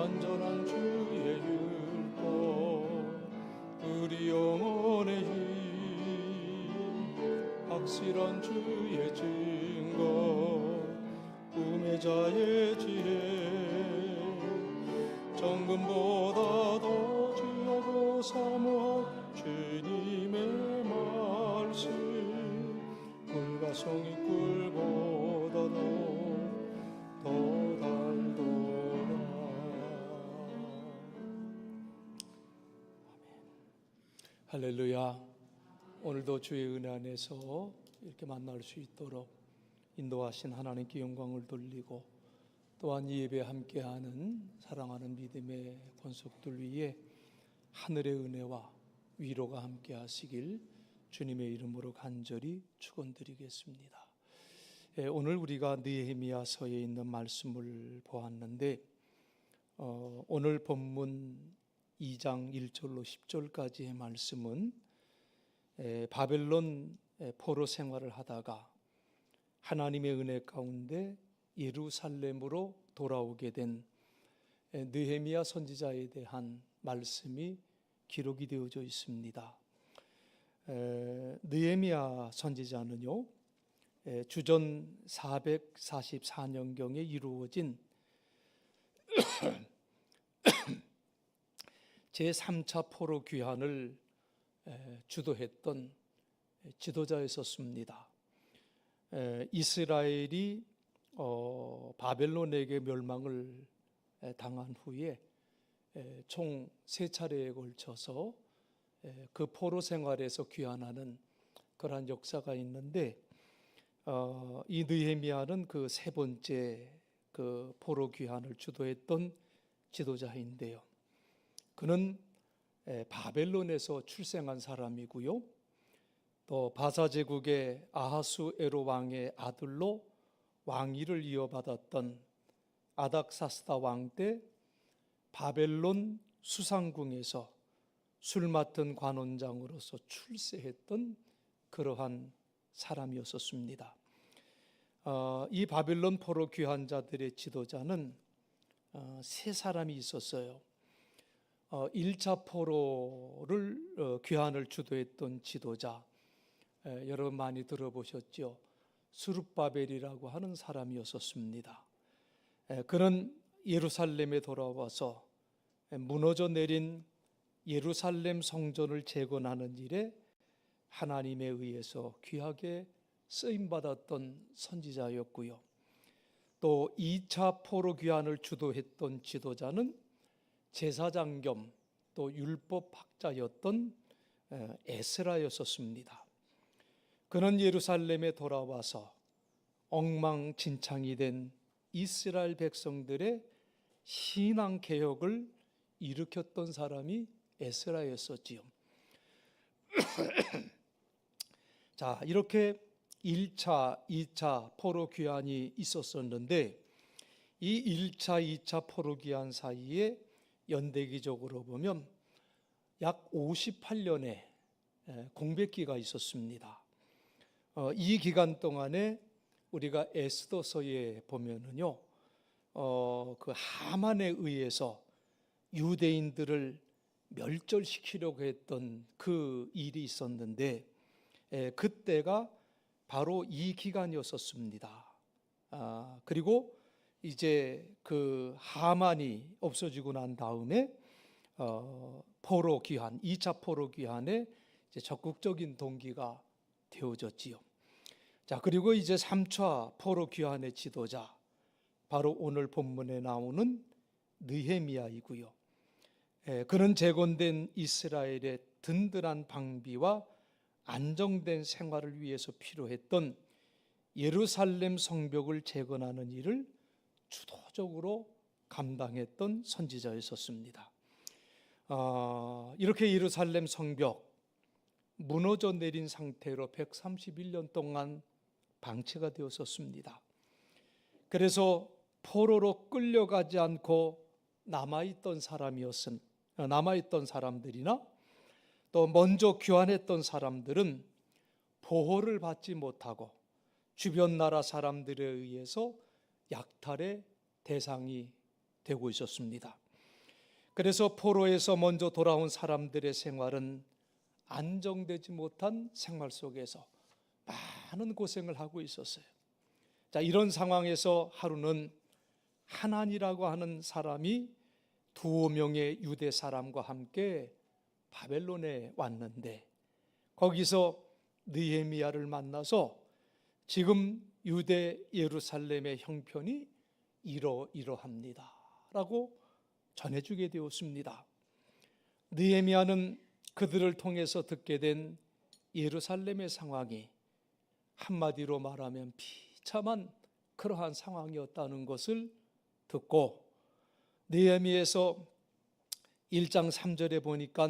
완전한 주의 율법 우리 영혼의 힘 확실한 주의 증거 우매자의 지혜 정금보다 더 귀하고 사모한 주님의 말씀 물과 송이 꿀보다도 더 달도다. 할렐루야. 오늘도 주의 은혜 안에서 이렇게 만날 수 있도록 인도하신 하나님께 영광을 돌리고 또한 이 예배에 함께하는 사랑하는 믿음의 권속들 위에 하늘의 은혜와 위로가 함께하시길 주님의 이름으로 간절히 축원드리겠습니다. 오늘 우리가 느헤미야서에 있는 말씀을 보았는데 오늘 본문 2장 1절로 10절까지의 말씀은 바벨론 포로 생활을 하다가 하나님의 은혜 가운데 예루살렘으로 돌아오게 된 느헤미야 선지자에 대한 말씀이 기록이 되어져 있습니다. 느헤미야 선지자는요, 주전 444년경에 이루어진 제3차 포로 귀환을 주도했던 지도자였었습니다. 이스라엘이 바벨론에게 멸망을 당한 후에 총 3차례에 걸쳐서 그 포로 생활에서 귀환하는 그러한 역사가 있는데 이 느헤미야는 그 3번째 그 포로 귀환을 주도했던 지도자인데요. 그는 바벨론에서 출생한 사람이고요. 또 바사 제국의 아하수에로 왕의 아들로 왕위를 이어받았던 아닥사스다 왕 때 바벨론 수상궁에서 술 맡은 관원장으로서 출세했던 그러한 사람이었었습니다. 이 바벨론 포로 귀환자들의 지도자는 3사람이 있었어요. 1차 포로를 귀환을 주도했던 지도자, 여러분 많이 들어보셨죠? 스룹바벨이라고 하는 사람이었었습니다. 그는 예루살렘에 돌아와서 무너져 내린 예루살렘 성전을 재건하는 일에 하나님에 의해서 귀하게 쓰임받았던 선지자였고요. 또 2차 포로 귀환을 주도했던 지도자는 제사장 겸 또 율법학자였던 에스라였었습니다. 그는 예루살렘에 돌아와서 엉망진창이 된 이스라엘 백성들의 신앙 개혁을 일으켰던 사람이 에스라였었지요. 자, 이렇게 1차, 2차 포로 귀환이 있었었는데 이 1차, 2차 포로 귀환 사이에 연대기적으로 보면 약 58년의 공백기가 있었습니다. 이 기간 동안에 우리가 에스더서에 보면은요, 그 하만에 의해서 유대인들을 멸절시키려고 했던 그 일이 있었는데 그때가 바로 이 기간이었었습니다. 그리고 이제 그 하만이 없어지고 난 다음에 포로 귀환, 2차 포로 귀환에 이제 적극적인 동기가 되어졌지요. 자, 그리고 이제 3차 포로 귀환의 지도자, 바로 오늘 본문에 나오는 느헤미야이고요. 그는 재건된 이스라엘의 든든한 방비와 안정된 생활을 위해서 필요했던 예루살렘 성벽을 재건하는 일을 주도적으로 감당했던 선지자였었습니다. 이렇게 예루살렘 성벽 무너져 내린 상태로 131년 동안 방치가 되었었습니다. 그래서 포로로 끌려가지 않고 남아있던 사람들이나 또 먼저 귀환했던 사람들은 보호를 받지 못하고 주변 나라 사람들에 의해서 약탈의 대상이 되고 있었습니다. 그래서 포로에서 먼저 돌아온 사람들의 생활은 안정되지 못한 생활 속에서 많은 고생을 하고 있었어요. 자, 이런 상황에서 하루는 하난이라고 하는 사람이 2명의 유대 사람과 함께 바벨론에 왔는데, 거기서 느헤미야를 만나서 지금 유대 예루살렘의 형편이 이러이러합니다 라고 전해주게 되었습니다. 느헤미야는 그들을 통해서 듣게 된 예루살렘의 상황이 한마디로 말하면 비참한 그러한 상황이었다는 것을 듣고, 느헤미야서 1장 3절에 보니까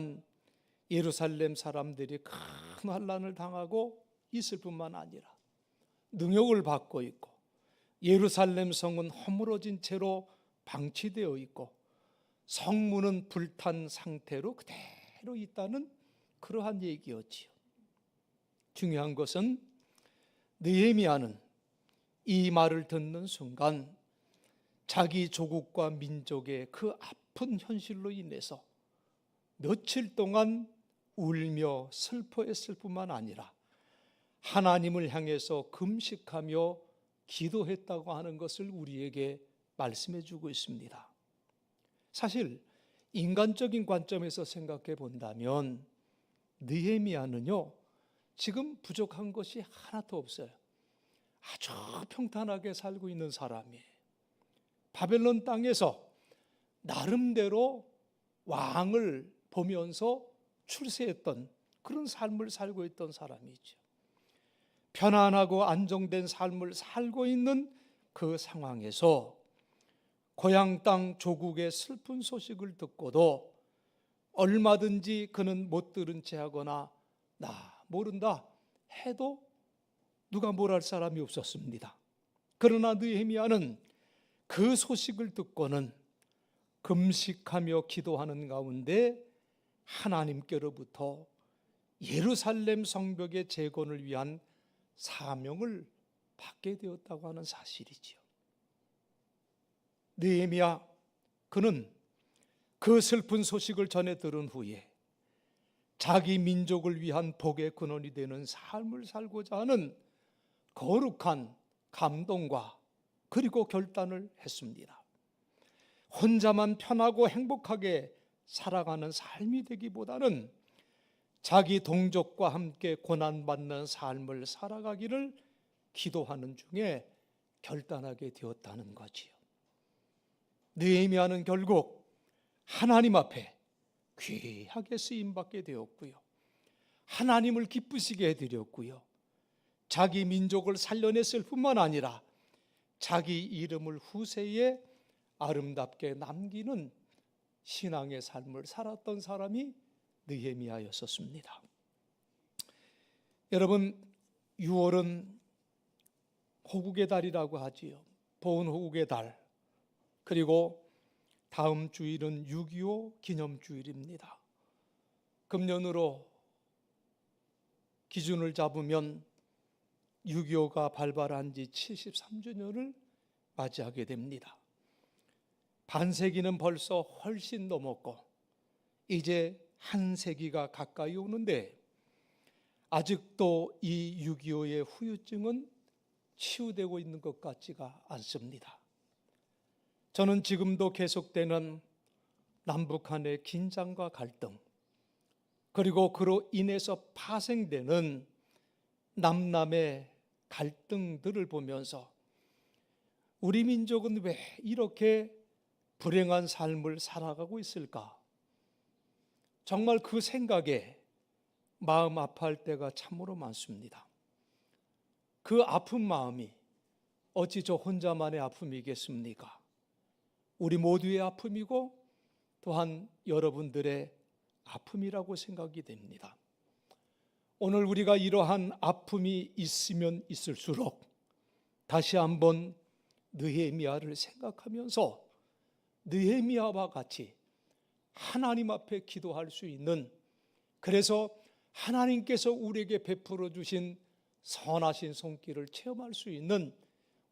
예루살렘 사람들이 큰 환난을 당하고 있을 뿐만 아니라 능욕을 받고 있고, 예루살렘 성은 허물어진 채로 방치되어 있고, 성문은 불탄 상태로 그대로 있다는 그러한 얘기였지요. 중요한 것은 느헤미야는 이 말을 듣는 순간 자기 조국과 민족의 그 아픈 현실로 인해서 며칠 동안 울며 슬퍼했을 뿐만 아니라 하나님을 향해서 금식하며 기도했다고 하는 것을 우리에게 말씀해 주고 있습니다. 사실 인간적인 관점에서 생각해 본다면 느헤미야는요, 지금 부족한 것이 하나도 없어요. 아주 평탄하게 살고 있는 사람이에요. 바벨론 땅에서 나름대로 왕을 보면서 출세했던 그런 삶을 살고 있던 사람이죠. 편안하고 안정된 삶을 살고 있는 그 상황에서 고향 땅 조국의 슬픈 소식을 듣고도 얼마든지 그는 못 들은 채 하거나 나 모른다 해도 누가 뭘 할 사람이 없었습니다. 그러나 느헤미야는 그 소식을 듣고는 금식하며 기도하는 가운데 하나님께로부터 예루살렘 성벽의 재건을 위한 사명을 받게 되었다고 하는 사실이지요. 느헤미야, 그는 그 슬픈 소식을 전해 들은 후에 자기 민족을 위한 복의 근원이 되는 삶을 살고자 하는 거룩한 감동과 그리고 결단을 했습니다. 혼자만 편하고 행복하게 살아가는 삶이 되기보다는 자기 동족과 함께 고난받는 삶을 살아가기를 기도하는 중에 결단하게 되었다는 거지요. 느헤미야는 결국 하나님 앞에 귀하게 쓰임받게 되었고요, 하나님을 기쁘시게 해드렸고요, 자기 민족을 살려냈을 뿐만 아니라 자기 이름을 후세에 아름답게 남기는 신앙의 삶을 살았던 사람이 느헤미야였었습니다. 여러분, 6월은 호국의 달이라고 하지요. 보은호국의 달. 그리고 다음 주일은 6.25 기념주일입니다. 금년으로 기준을 잡으면 6.25가 발발한 지 73주년을 맞이하게 됩니다. 반세기는 벌써 훨씬 넘었고 이제 한 세기가 가까이 오는데 아직도 이 6.25의 후유증은 치유되고 있는 것 같지가 않습니다. 저는 지금도 계속되는 남북 간의 긴장과 갈등, 그리고 그로 인해서 파생되는 남남의 갈등들을 보면서 우리 민족은 왜 이렇게 불행한 삶을 살아가고 있을까? 정말 그 생각에 마음 아파할 때가 참으로 많습니다. 그 아픈 마음이 어찌 저 혼자만의 아픔이겠습니까? 우리 모두의 아픔이고 또한 여러분들의 아픔이라고 생각이 됩니다. 오늘 우리가 이러한 아픔이 있으면 있을수록 다시 한번 느헤미야를 생각하면서 느헤미야와 같이 하나님 앞에 기도할 수 있는, 그래서 하나님께서 우리에게 베풀어 주신 선하신 손길을 체험할 수 있는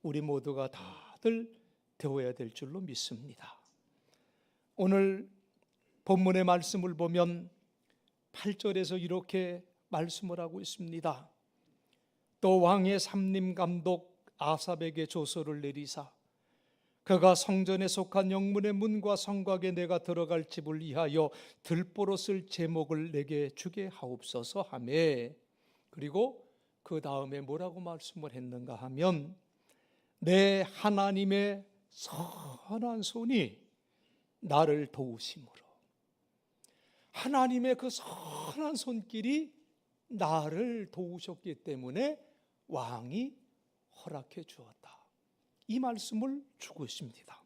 우리 모두가 다들 되어야 될 줄로 믿습니다. 오늘 본문의 말씀을 보면 8절에서 이렇게 말씀을 하고 있습니다. 또 왕의 삼림 감독 아삽에게 조서를 내리사 그가 성전에 속한 영문의 문과 성곽에 내가 들어갈 집을 위하여 들보로 쓸 제목을 내게 주게 하옵소서 하매, 그리고 그 다음에 뭐라고 말씀을 했는가 하면, 내 하나님의 선한 손이 나를 도우심으로, 하나님의 그 선한 손길이 나를 도우셨기 때문에 왕이 허락해 주었다, 이 말씀을 주고 있습니다.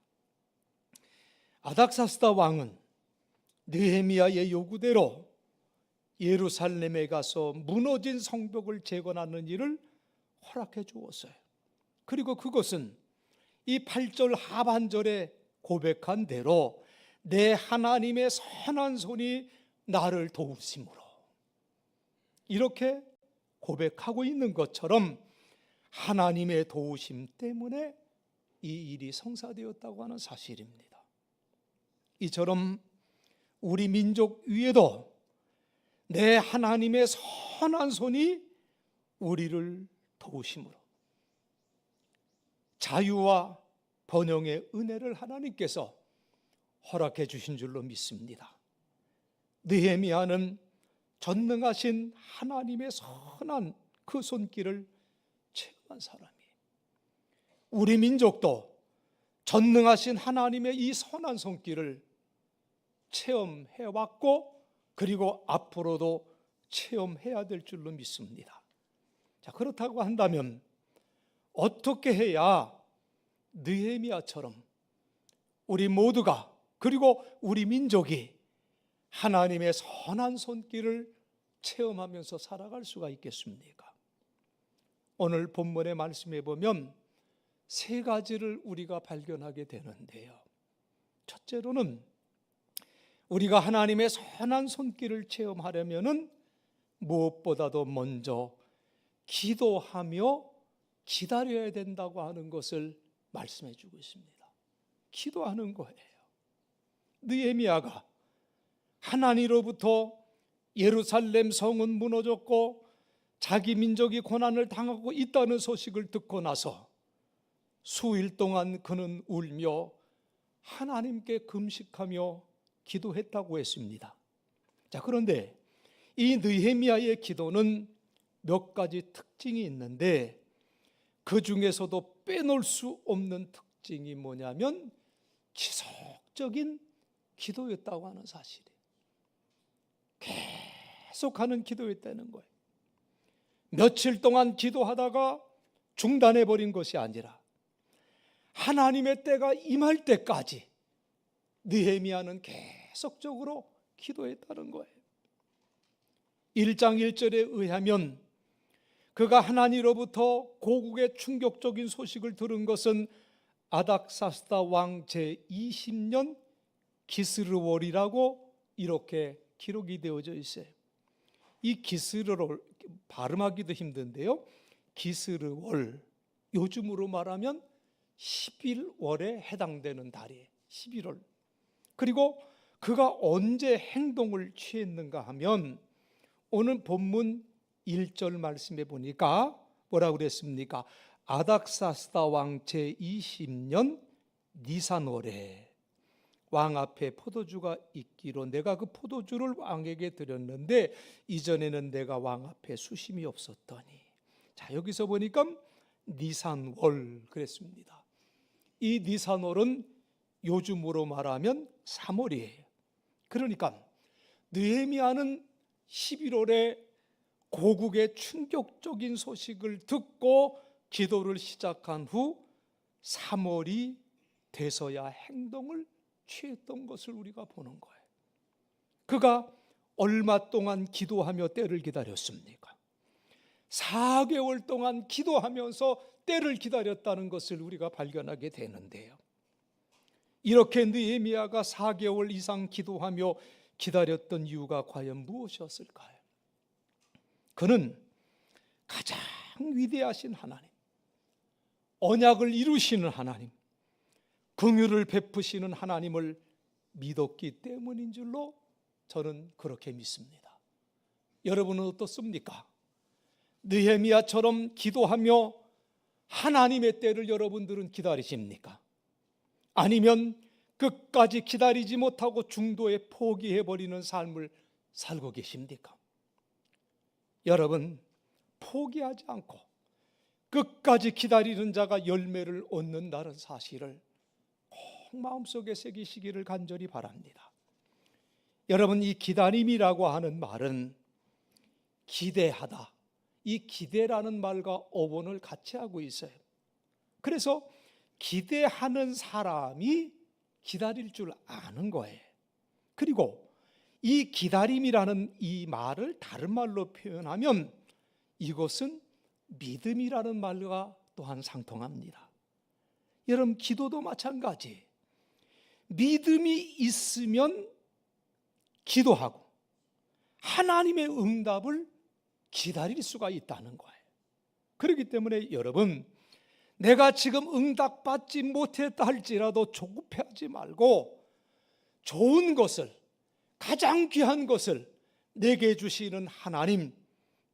아닥사스다 왕은 느헤미야의 요구대로 예루살렘에 가서 무너진 성벽을 재건하는 일을 허락해 주었어요. 그리고 그것은 이 8절 하반절에 고백한 대로 내 하나님의 선한 손이 나를 도우심으로, 이렇게 고백하고 있는 것처럼 하나님의 도우심 때문에 이 일이 성사되었다고 하는 사실입니다. 이처럼 우리 민족 위에도 내 하나님의 선한 손이 우리를 도우심으로 자유와 번영의 은혜를 하나님께서 허락해 주신 줄로 믿습니다. 느헤미야는 전능하신 하나님의 선한 그 손길을 체험한 사람이에요. 우리 민족도 전능하신 하나님의 이 선한 손길을 체험해 왔고, 그리고 앞으로도 체험해야 될 줄로 믿습니다. 자, 그렇다고 한다면 어떻게 해야 느헤미야처럼 우리 모두가, 그리고 우리 민족이 하나님의 선한 손길을 체험하면서 살아갈 수가 있겠습니까? 오늘 본문의 말씀에 보면 세 가지를 우리가 발견하게 되는데요. 첫째로는 우리가 하나님의 선한 손길을 체험하려면은 무엇보다도 먼저 기도하며 기다려야 된다고 하는 것을 말씀해 주고 있습니다. 기도하는 거예요. 느헤미야가 하나님으로부터 예루살렘 성은 무너졌고 자기 민족이 고난을 당하고 있다는 소식을 듣고 나서 수일 동안 그는 울며 하나님께 금식하며 기도했다고 했습니다. 자, 그런데 이 느헤미야의 기도는 몇 가지 특징이 있는데, 그 중에서도 빼놓을 수 없는 특징이 뭐냐면 지속적인 기도였다고 하는 사실이에요. 계속하는 기도였다는 거예요. 며칠 동안 기도하다가 중단해버린 것이 아니라 하나님의 때가 임할 때까지 느헤미야는 계속적으로 기도했다는 거예요. 1장 1절에 의하면 그가 하나님으로부터 고국의 충격적인 소식을 들은 것은 아닥사스다 왕 제20년 기스르월이라고 이렇게 기록이 되어져 있어요. 이 기스르월, 발음하기도 힘든데요, 기스르월, 요즘으로 말하면 11월에 해당되는 달이에요. 11월. 그리고 그가 언제 행동을 취했는가 하면 오늘 본문 1절 말씀에 보니까 뭐라고 그랬습니까? 아닥사스다 왕 제20년 니산월에 왕 앞에 포도주가 있기로 내가 그 포도주를 왕에게 드렸는데 이전에는 내가 왕 앞에 수심이 없었더니. 자, 여기서 보니까 니산월 그랬습니다. 이 니산월은 요즘으로 말하면 3월이에요. 그러니까 느헤미야는 11월에 고국의 충격적인 소식을 듣고 기도를 시작한 후 3월이 돼서야 행동을 취했던 것을 우리가 보는 거예요. 그가 얼마 동안 기도하며 때를 기다렸습니까? 4개월 동안 기도하면서 때를 기다렸다는 것을 우리가 발견하게 되는데요. 이렇게 느헤미야가 4개월 이상 기도하며 기다렸던 이유가 과연 무엇이었을까요? 그는 가장 위대하신 하나님, 언약을 이루시는 하나님, 긍휼을 베푸시는 하나님을 믿었기 때문인 줄로 저는 그렇게 믿습니다. 여러분은 어떻습니까? 느헤미야처럼 기도하며 하나님의 때를 여러분들은 기다리십니까? 아니면 끝까지 기다리지 못하고 중도에 포기해버리는 삶을 살고 계십니까? 여러분, 포기하지 않고 끝까지 기다리는 자가 열매를 얻는다는 사실을 꼭 마음속에 새기시기를 간절히 바랍니다. 여러분, 이 기다림이라고 하는 말은 기대하다, 이 기대라는 말과 어원을 같이 하고 있어요. 그래서 기대하는 사람이 기다릴 줄 아는 거예요. 그리고 이 기다림이라는 이 말을 다른 말로 표현하면 이것은 믿음이라는 말과 또한 상통합니다. 여러분, 기도도 마찬가지. 믿음이 있으면 기도하고 하나님의 응답을 기다릴 수가 있다는 거예요. 그렇기 때문에 여러분, 내가 지금 응답받지 못했다 할지라도 조급해하지 말고 좋은 것을, 가장 귀한 것을 내게 주시는 하나님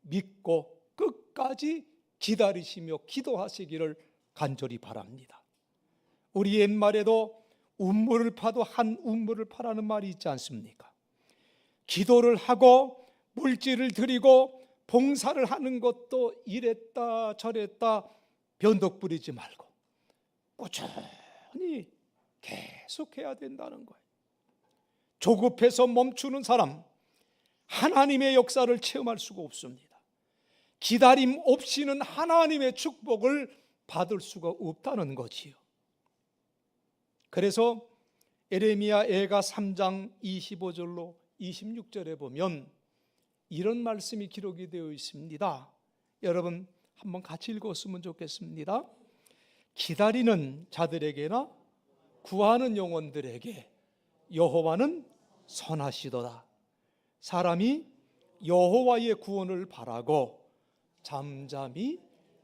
믿고 끝까지 기다리시며 기도하시기를 간절히 바랍니다. 우리 옛말에도 운물을 파도 한 운물을 파라는 말이 있지 않습니까? 기도를 하고 물질을 드리고 봉사를 하는 것도 이랬다 저랬다 변덕 부리지 말고 꾸준히 계속해야 된다는 거예요. 조급해서 멈추는 사람, 하나님의 역사를 체험할 수가 없습니다. 기다림 없이는 하나님의 축복을 받을 수가 없다는 거지요. 그래서 에레미야 애가 3장 25절로 26절에 보면 이런 말씀이 기록이 되어 있습니다. 여러분 한번 같이 읽었으면 좋겠습니다. 기다리는 자들에게나 구하는 영혼들에게 여호와는 선하시도다. 사람이 여호와의 구원을 바라고 잠잠히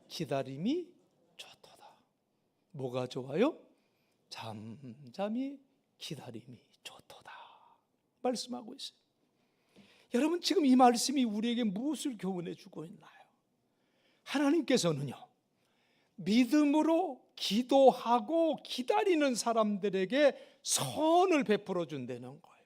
기다림이 좋도다. 뭐가 좋아요? 잠잠히 기다림이 좋도다 말씀하고 있어요. 여러분, 지금 이 말씀이 우리에게 무엇을 교훈해 주고 있나요? 하나님께서는요, 믿음으로 기도하고 기다리는 사람들에게 선을 베풀어 준다는 거예요.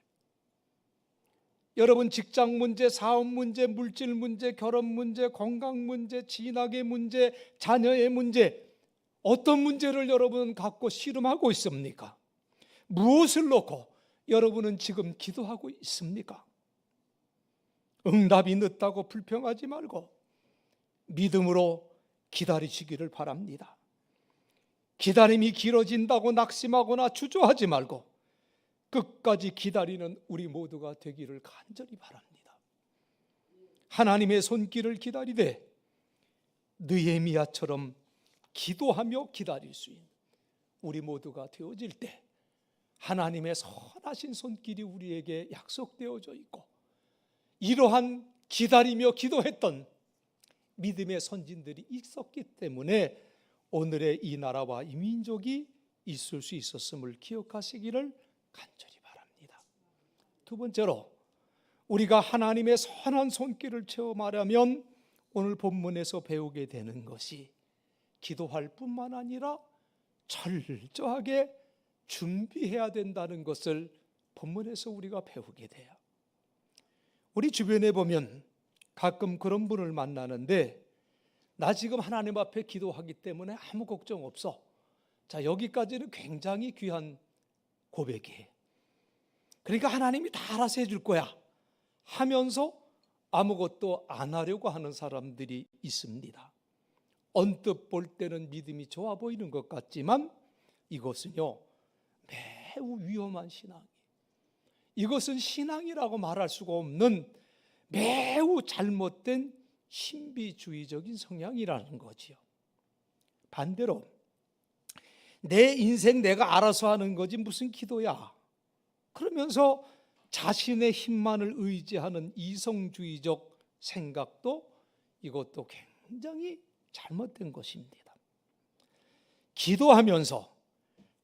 여러분, 직장 문제, 사업 문제, 물질 문제, 결혼 문제, 건강 문제, 진학의 문제, 자녀의 문제, 어떤 문제를 여러분 갖고 씨름하고 있습니까? 무엇을 놓고 여러분은 지금 기도하고 있습니까? 응답이 늦다고 불평하지 말고 믿음으로 기다리시기를 바랍니다. 기다림이 길어진다고 낙심하거나 주저하지 말고 끝까지 기다리는 우리 모두가 되기를 간절히 바랍니다. 하나님의 손길을 기다리되 느헤미야처럼 기도하며 기다릴 수 있는 우리 모두가 되어질 때 하나님의 선하신 손길이 우리에게 약속되어져 있고 이러한 기다리며 기도했던 믿음의 선진들이 있었기 때문에 오늘의 이 나라와 이 민족이 있을 수 있었음을 기억하시기를 간절히 바랍니다. 두 번째로, 우리가 하나님의 선한 손길을 체험하려면 오늘 본문에서 배우게 되는 것이 기도할 뿐만 아니라 철저하게 준비해야 된다는 것을 본문에서 우리가 배우게 돼요. 우리 주변에 보면 가끔 그런 분을 만나는데, 나 지금 하나님 앞에 기도하기 때문에 아무 걱정 없어. 자, 여기까지는 굉장히 귀한 고백이에요. 그러니까 하나님이 다 알아서 해줄 거야 하면서 아무것도 안 하려고 하는 사람들이 있습니다. 언뜻 볼 때는 믿음이 좋아 보이는 것 같지만 이것은요, 매우 위험한 신앙이에요. 이것은 신앙이라고 말할 수가 없는 매우 잘못된 신비주의적인 성향이라는 거지요. 반대로 내 인생 내가 알아서 하는 거지 무슨 기도야, 그러면서 자신의 힘만을 의지하는 이성주의적 생각도 이것도 굉장히 잘못된 것입니다. 기도하면서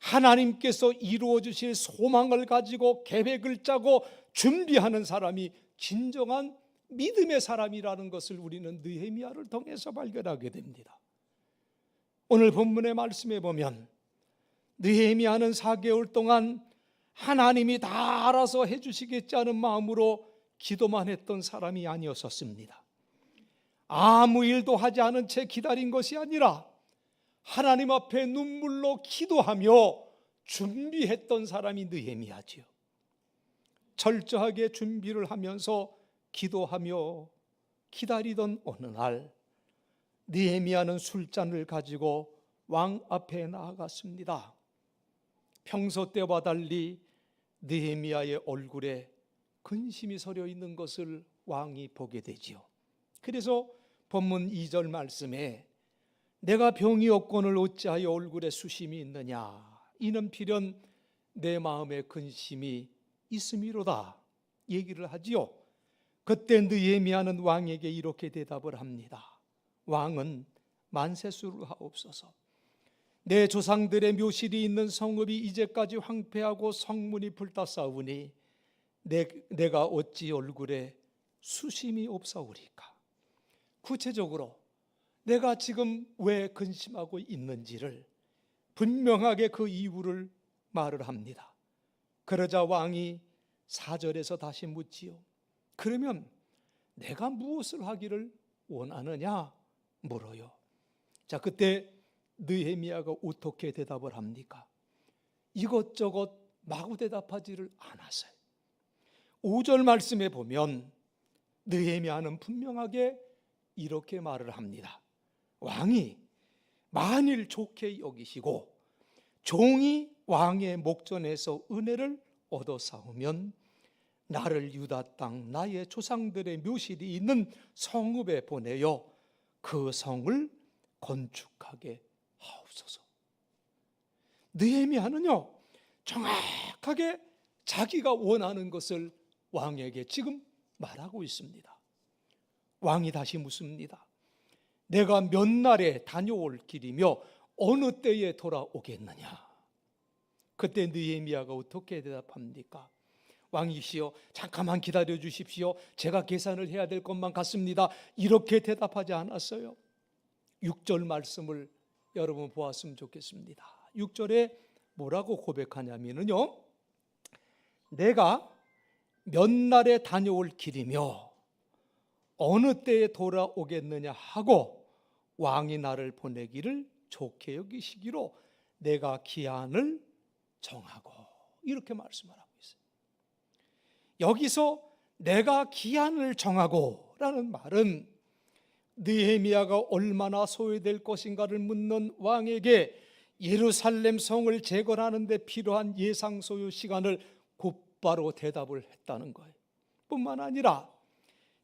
하나님께서 이루어 주실 소망을 가지고 계획을 짜고 준비하는 사람이 진정한 믿음의 사람이라는 것을 우리는 느헤미야를 통해서 발견하게 됩니다. 오늘 본문의 말씀에 보면 느헤미야는 4개월 동안 하나님이 다 알아서 해주시겠지 하는 마음으로 기도만 했던 사람이 아니었었습니다. 아무 일도 하지 않은 채 기다린 것이 아니라 하나님 앞에 눈물로 기도하며 준비했던 사람이 느헤미야지요. 철저하게 준비를 하면서 기도하며 기다리던 어느 날 느헤미야는 술잔을 가지고 왕 앞에 나아갔습니다. 평소 때와 달리 느헤미야의 얼굴에 근심이 서려 있는 것을 왕이 보게 되지요. 그래서 본문 2절 말씀에 내가 병이 없거늘 어찌하여 얼굴에 수심이 있느냐, 이는 필연 내 마음에 근심이 있음이로다 얘기를 하지요. 그때 느헤미야는 왕에게 이렇게 대답을 합니다. 왕은 만세수를 하옵소서. 내 조상들의 묘실이 있는 성읍이 이제까지 황폐하고 성문이 불타싸우니 내가 어찌 얼굴에 수심이 없사오리까. 구체적으로 내가 지금 왜 근심하고 있는지를 분명하게 그 이유를 말을 합니다. 그러자 왕이 4절에서 다시 묻지요. 그러면 내가 무엇을 하기를 원하느냐 물어요. 자, 그때 느헤미야가 어떻게 대답을 합니까? 이것저것 마구 대답하지를 않았어요. 5절 말씀에 보면 느헤미야는 분명하게 이렇게 말을 합니다. 왕이 만일 좋게 여기시고 종이 왕의 목전에서 은혜를 얻어 싸우면 나를 유다 땅 나의 조상들의 묘실이 있는 성읍에 보내어 그 성을 건축하게 하옵소서. 느헤미야는요 정확하게 자기가 원하는 것을 왕에게 지금 말하고 있습니다. 왕이 다시 묻습니다. 내가 몇 날에 다녀올 길이며 어느 때에 돌아오겠느냐. 그때 느헤미야가 어떻게 대답합니까? 왕이시여 잠깐만 기다려 주십시오. 제가 계산을 해야 될 것만 같습니다. 이렇게 대답하지 않았어요. 6절 말씀을 여러분 보았으면 좋겠습니다. 6절에 뭐라고 고백하냐면요, 내가 몇 날에 다녀올 길이며 어느 때에 돌아오겠느냐 하고 왕이 나를 보내기를 좋게 여기시기로 내가 기한을 정하고, 이렇게 말씀을 하고 있어요. 여기서 내가 기한을 정하고 라는 말은 느헤미야가 얼마나 소요될 것인가를 묻는 왕에게 예루살렘 성을 재건하는 데 필요한 예상 소요 시간을 곧바로 대답을 했다는 거예요. 뿐만 아니라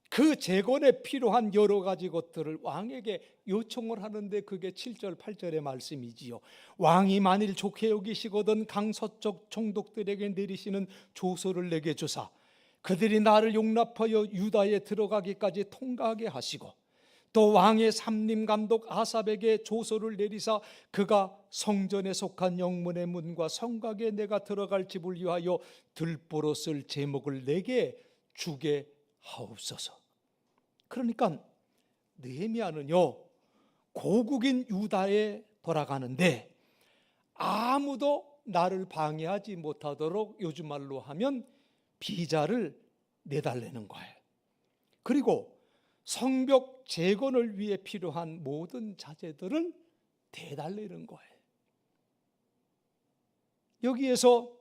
그 재건에 필요한 여러 가지 것들을 왕에게 요청을 하는데 그게 7절 8절의 말씀이지요. 왕이 만일 좋게 여기시거든 강서쪽 총독들에게 내리시는 조서를 내게 주사 그들이 나를 용납하여 유다에 들어가기까지 통과하게 하시고, 또 왕의 삼림 감독 아삽에게 조서를 내리사 그가 성전에 속한 영문의 문과 성곽에 내가 들어갈 집을 위하여 들보로 쓸 제목을 내게 주게 하옵소서. 그러니까 느헤미야는요 고국인 유다에 돌아가는데 아무도 나를 방해하지 못하도록 요즘 말로 하면 비자를 내달라는 거예요. 그리고 성벽 재건을 위해 필요한 모든 자재들을 대달라는 거예요. 여기에서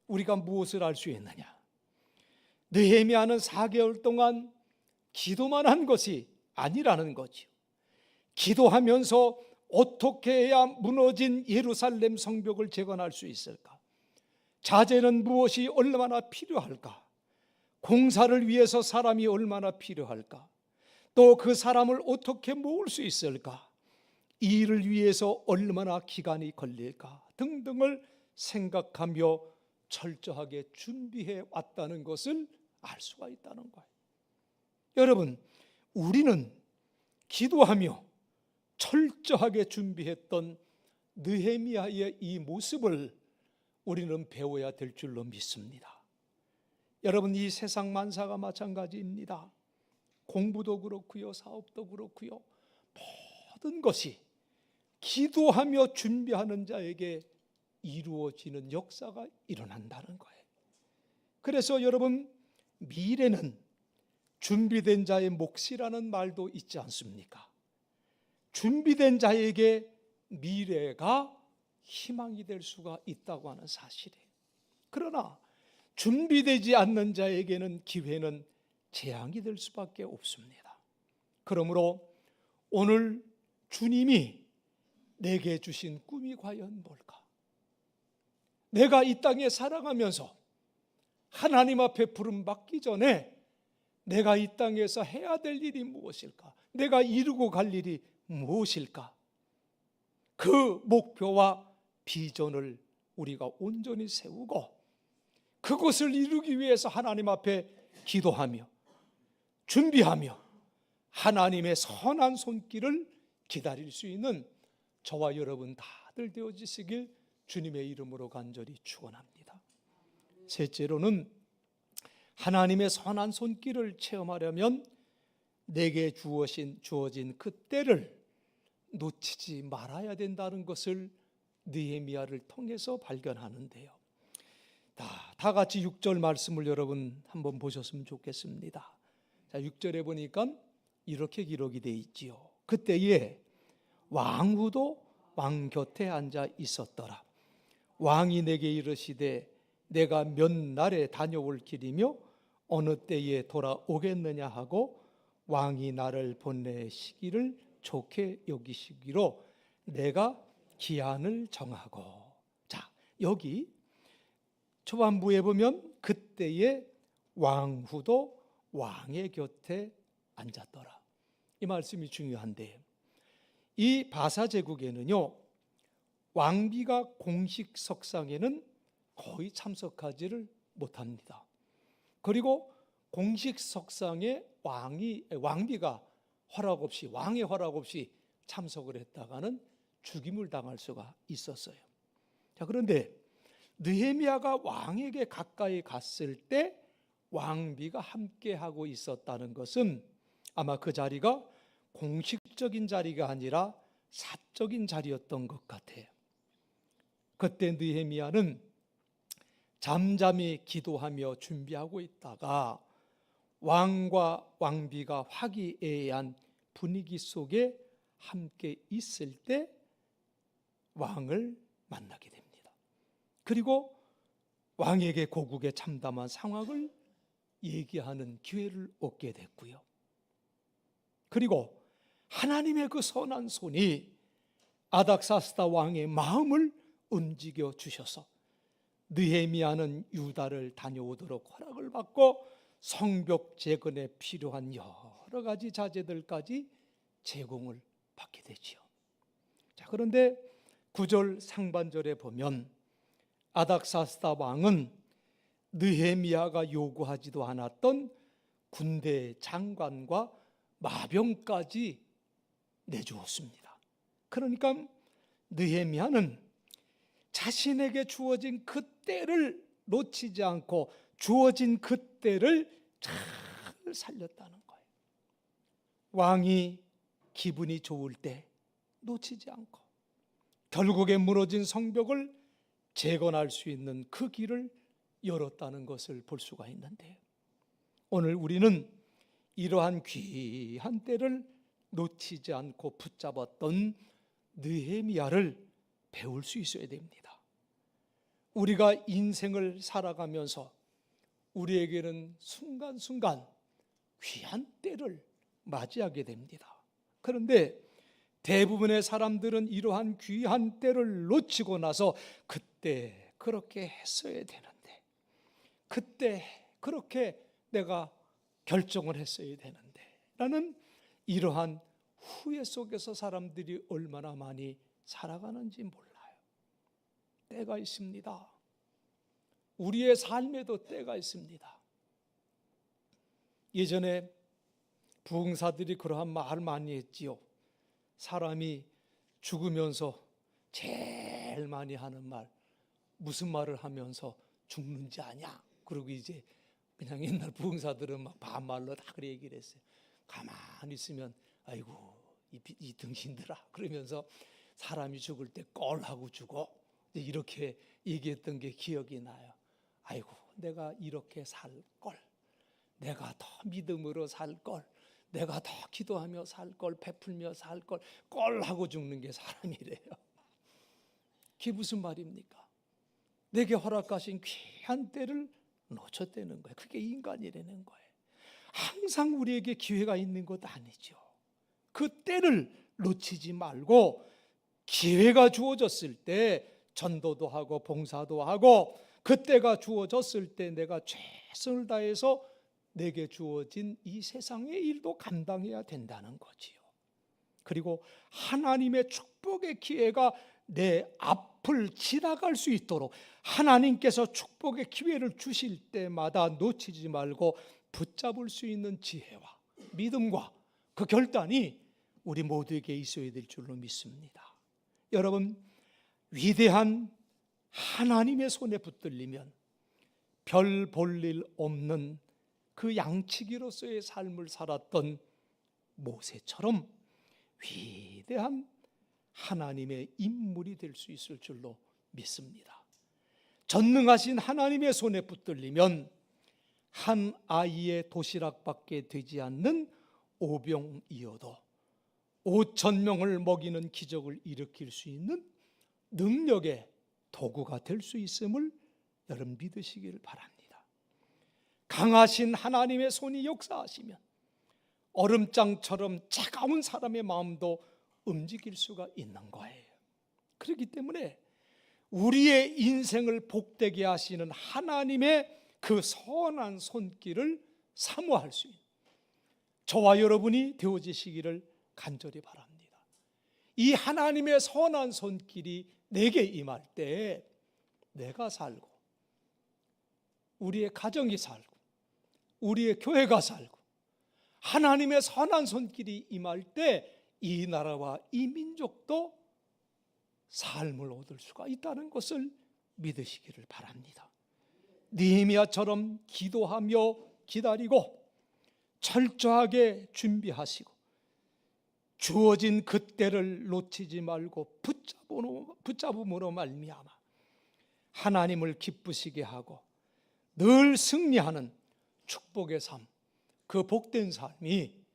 우리가 무엇을 알 수 있느냐? 느헤미야는 4개월 동안 기도만 한 것이 아니라는 거죠. 기도하면서 어떻게 해야 무너진 예루살렘 성벽을 재건할 수 있을까? 자재는 무엇이 얼마나 필요할까? 공사를 위해서 사람이 얼마나 필요할까? 또 그 사람을 어떻게 모을 수 있을까? 이 일을 위해서 얼마나 기간이 걸릴까? 등등을 생각하며 철저하게 준비해 왔다는 것을 알 수가 있다는 거예요. 여러분, 우리는 기도하며 철저하게 준비했던 느헤미야의 이 모습을 우리는 배워야 될 줄로 믿습니다. 여러분, 이 세상 만사가 마찬가지입니다. 공부도 그렇고요, 사업도 그렇고요, 모든 것이 기도하며 준비하는 자에게 이루어지는 역사가 일어난다는 거예요. 그래서 여러분, 미래는 준비된 자의 몫이라는 말도 있지 않습니까? 준비된 자에게 미래가 희망이 될 수가 있다고 하는 사실이에요. 그러나 준비되지 않는 자에게는 기회는 재앙이 될 수밖에 없습니다. 그러므로 오늘 주님이 내게 주신 꿈이 과연 뭘까? 내가 이 땅에 살아가면서 하나님 앞에 부름받기 전에 내가 이 땅에서 해야 될 일이 무엇일까? 내가 이루고 갈 일이 무엇일까? 그 목표와 비전을 우리가 온전히 세우고 그것을 이루기 위해서 하나님 앞에 기도하며 준비하며 하나님의 선한 손길을 기다릴 수 있는 저와 여러분 다들 되어지시길 주님의 이름으로 간절히 축원합니다. 셋째로는 하나님의 선한 손길을 체험하려면 내게 주어진 그 때를 놓치지 말아야 된다는 것을 느헤미야를 통해서 발견하는데요. 다 같이 6절 말씀을 여러분 한번 보셨으면 좋겠습니다. 자, 6절에 보니까 이렇게 기록이 되어 있지요. 그때에 왕후도 왕 곁에 앉아 있었더라. 왕이 내게 이르시되 내가 몇 날에 다녀올 길이며 어느 때에 돌아오겠느냐 하고 왕이 나를 보내시기를 좋게 여기시기로 내가 기한을 정하고. 자, 여기 초반부에 보면 그때에 왕후도 왕의 곁에 앉았더라. 이 말씀이 중요한데, 이 바사 제국에는요, 왕비가 공식 석상에는 거의 참석하지를 못합니다. 그리고 공식 석상에 왕비가 허락 없이, 왕의 허락 없이 참석을 했다가는 죽임을 당할 수가 있었어요. 자, 그런데 느헤미야가 왕에게 가까이 갔을 때 왕비가 함께하고 있었다는 것은 아마 그 자리가 공식적인 자리가 아니라 사적인 자리였던 것 같아요. 그때 느헤미야는 잠잠히 기도하며 준비하고 있다가 왕과 왕비가 화기애애한 분위기 속에 함께 있을 때 왕을 만나게 됩니다. 그리고 왕에게 고국의 참담한 상황을 얘기하는 기회를 얻게 됐고요. 그리고 하나님의 그 선한 손이 아닥사스다 왕의 마음을 움직여 주셔서 느헤미야는 유다를 다녀오도록 허락을 받고 성벽 재건에 필요한 여러 가지 자재들까지 제공을 받게 되지요. 자, 그런데 9절 상반절에 보면 아닥사스다 왕은 느헤미야가 요구하지도 않았던 군대 장관과 마병까지 내주었습니다. 그러니까 느헤미야는 자신에게 주어진 그 때를 놓치지 않고 주어진 그 때를 잘 살렸다는 거예요. 왕이 기분이 좋을 때 놓치지 않고 결국에 무너진 성벽을 재건할 수 있는 그 길을 열었다는 것을 볼 수가 있는데요. 오늘 우리는 이러한 귀한 때를 놓치지 않고 붙잡았던 느헤미야를 배울 수 있어야 됩니다. 우리가 인생을 살아가면서 우리에게는 순간순간 귀한 때를 맞이하게 됩니다. 그런데 대부분의 사람들은 이러한 귀한 때를 놓치고 나서 그때 그렇게 했어야 되는데, 그때 그렇게 내가 결정을 했어야 되는데 라는 이러한 후회 속에서 사람들이 얼마나 많이 살아가는지 몰라요. 때가 있습니다. 우리의 삶에도 때가 있습니다. 예전에 부흥사들이 그러한 말을 많이 했지요. 사람이 죽으면서 제일 많이 하는 말, 무슨 말을 하면서 죽는지 아냐? 그리고 이제 그냥 옛날 부흥사들은 막 반말로 다 그래 얘기를 했어요. 가만히 있으면 아이고 이 등신들아 그러면서 사람이 죽을 때 꼴하고 죽어 이렇게 얘기했던 게 기억이 나요. 아이고 내가 이렇게 살 걸, 내가 더 믿음으로 살 걸, 내가 더 기도하며 살 걸, 베풀며 살 걸, 꼴하고 죽는 게 사람이래요. 그게 무슨 말입니까? 내게 허락하신 귀한 때를 놓쳤다는 거예요. 그게 인간이라는 거예요. 항상 우리에게 기회가 있는 것 아니죠. 그 때를 놓치지 말고 기회가 주어졌을 때 전도도 하고 봉사도 하고 그때가 주어졌을 때 내가 최선을 다해서 내게 주어진 이 세상의 일도 감당해야 된다는 거지요. 그리고 하나님의 축복의 기회가 내 앞을 지나갈 수 있도록 하나님께서 축복의 기회를 주실 때마다 놓치지 말고 붙잡을 수 있는 지혜와 믿음과 그 결단이 우리 모두에게 있어야 될 줄로 믿습니다. 여러분, 위대한 하나님의 손에 붙들리면 별 볼 일 없는 그 양치기로서의 삶을 살았던 모세처럼 위대한 하나님의 인물이 될 수 있을 줄로 믿습니다. 전능하신 하나님의 손에 붙들리면 한 아이의 도시락밖에 되지 않는 오병이어도 5,000명을 먹이는 기적을 일으킬 수 있는 능력의 도구가 될 수 있음을 여러분 믿으시기를 바랍니다. 강하신 하나님의 손이 역사하시면 얼음장처럼 차가운 사람의 마음도 움직일 수가 있는 거예요. 그렇기 때문에 우리의 인생을 복되게 하시는 하나님의 그 선한 손길을 사모할 수 있는 저와 여러분이 되어지시기를 간절히 바랍니다. 이 하나님의 선한 손길이 내게 임할 때 내가 살고 우리의 가정이 살고 우리의 교회가 살고 하나님의 선한 손길이 임할 때 이 나라와 이 민족도 삶을 얻을 수가 있다는 것을 믿으시기를 바랍니다. 느헤미야처럼 기도하며 기다리고 철저하게 준비하시고 주어진 그때를 놓치지 말고 붙잡음으로 말미암아 하나님을 기쁘시게 하고 늘 승리하는 축복의 삶, 그 복된 삶이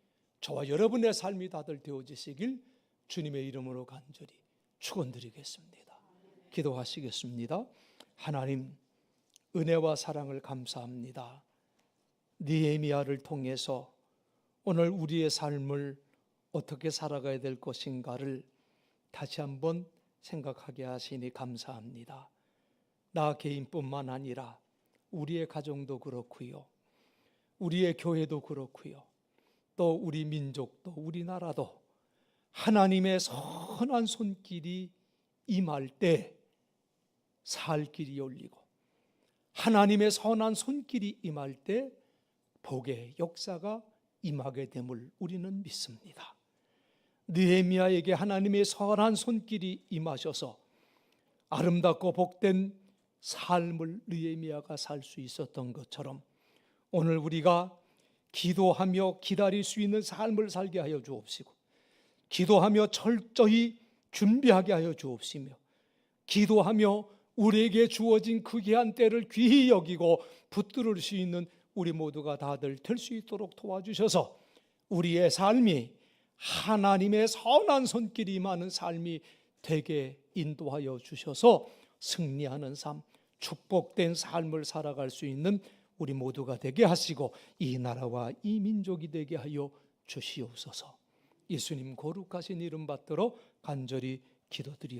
저와 여러분의 삶이 다들 되어지시길 주님의 이름으로 간절히 축원드리겠습니다. 기도하시겠습니다. 하나님, 은혜와 사랑을 감사합니다. 느헤미야를 통해서 오늘 우리의 삶을 어떻게 살아가야 될 것인가를 다시 한번 생각하게 하시니 감사합니다. 나 개인뿐만 아니라 우리의 가정도 그렇고요, 우리의 교회도 그렇고요, 또 우리 민족도 우리나라도 하나님의 선한 손길이 임할 때 살 길이 열리고 하나님의 선한 손길이 임할 때 복의 역사가 임하게 됨을 우리는 믿습니다. 느헤미야에게 하나님의 선한 손길이 임하셔서 아름답고 복된 삶을 느헤미야가 살 수 있었던 것처럼 오늘 우리가 기도하며 기다릴 수 있는 삶을 살게 하여 주옵시고 기도하며 철저히 준비하게 하여 주옵시며 기도하며 우리에게 주어진 그 귀한 때를 귀히 여기고 붙들 수 있는 우리 모두가 다들 될 수 있도록 도와주셔서 우리의 삶이 하나님의 선한 손길이 임하는 삶이 되게 인도하여 주셔서 승리하는 삶, 축복된 삶을 살아갈 수 있는 우리 모두가 되게 하시고 이 나라와 이 민족이 되게 하여 주시옵소서. 예수님 거룩하신 이름 받들어 간절히 기도드리옵소서.